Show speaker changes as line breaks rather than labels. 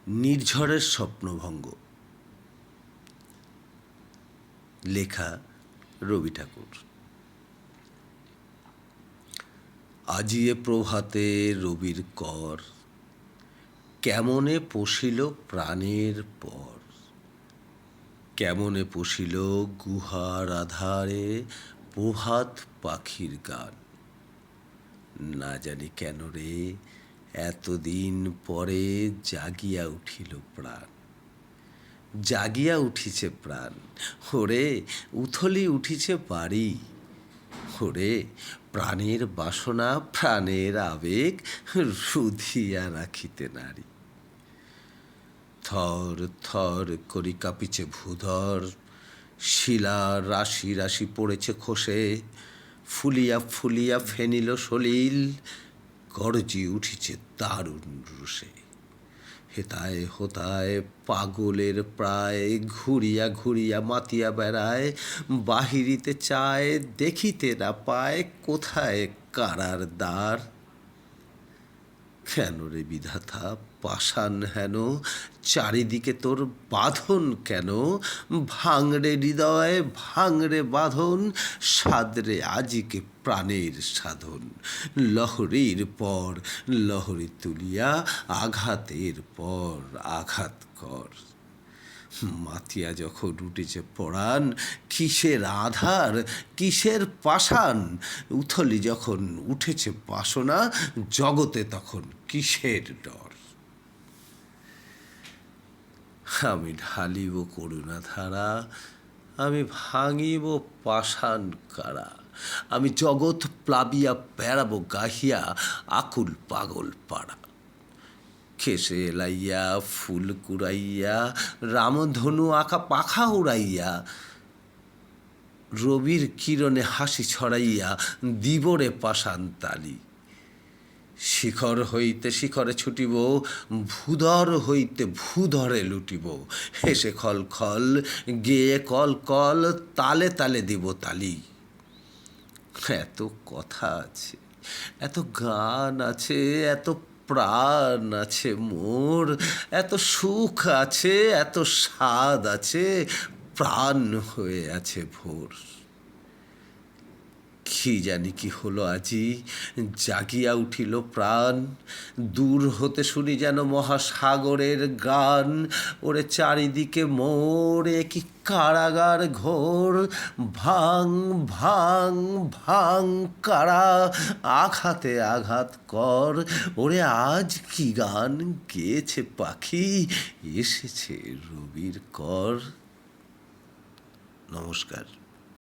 নির্ঝরের স্বপ্নভঙ্গ। লেখা রবি ঠাকুর। আজিয়ে প্রভাতে রবির কর, কেমনে পশিল প্রাণের পর। কেমনে পশিল গুহার আধারে প্রভাত পাখির গান। না জানি কেন রে এতদিন পরে জাগিয়া উঠিল প্রাণ। জাগিয়া উঠিছে প্রাণ, ওরে উথলি উঠিছে বাড়ি। ওরে প্রাণের বাসনা প্রাণের আবেগ রুধিয়া রাখিতে নারী। থর থর করি কাঁপিছে ভূধর, শিলা রাশি রাশি পড়েছে খসে। ফুলিয়া ফুলিয়া ফেনিল সলিল, গরজি উঠিছে দারুণ রোষে। হেতায় হোতায় পাগলের প্রায়, ঘুরিয়া ঘুরিয়া মাতিয়া বেড়ায়। বাহিরিতে চায় দেখিতে না পায়, কোথায় কারার দ্বার। কেন রে বিধাতা পাষাণ হেন, চারিদিকে তোর বাঁধন কেন। ভাঙড়ে হৃদয় ভাঙড়ে বাঁধন, সাদরে আজিকে প্রাণের সাধন। লহরীর পর লহরী তুলিয়া আঘাতের পর আঘাত কর। মাতিয়া যখন উঠেছে পরাণ, কিসের আধার কিসের পাষাণ। উথলি যখন উঠেছে বাসনা, জগতে তখন কিসের ডর। আমি ঢালিব করুণা ধারা, আমি ভাঙিব পাষাণ কারা। আমি জগৎ প্লাবিয়া বেড়াবো গাহিয়া আকুল পাগল পাড়া। খেসে এলাইয়া ফুল কুড়াইয়া, রামধনু আঁকা পাখা উড়াইয়া। রবির কিরণে হাসি ছড়াইয়া দিবরে পাষাণ তালি। শিখর হইতে শিখরে ছুটিব, ভূধর হইতে ভূধরে লুটিব। হেসে খল খল গেয়ে কল কল, তালে তালে দিব তালি। এত কথা আছে, এত গান আছে, এত প্রাণ আছে মোর। এত সুখ আছে, এত স্বাদ আছে, প্রাণ হয়ে আছে ভোর। কি জানি কি হলো আজি, জাগিয়া উঠিল প্রাণ। দূর হতে শুনি যেন মহাসাগরের গান। ওরে চারিদিকে মোরে কি কারাগার ঘোর। ভাঙ ভাঙ ভাঙ কারা, আঘাতে আঘাত কর। ওরে আজ কি গান গেয়েছে পাখি, এসেছে রবির কর। নমস্কার।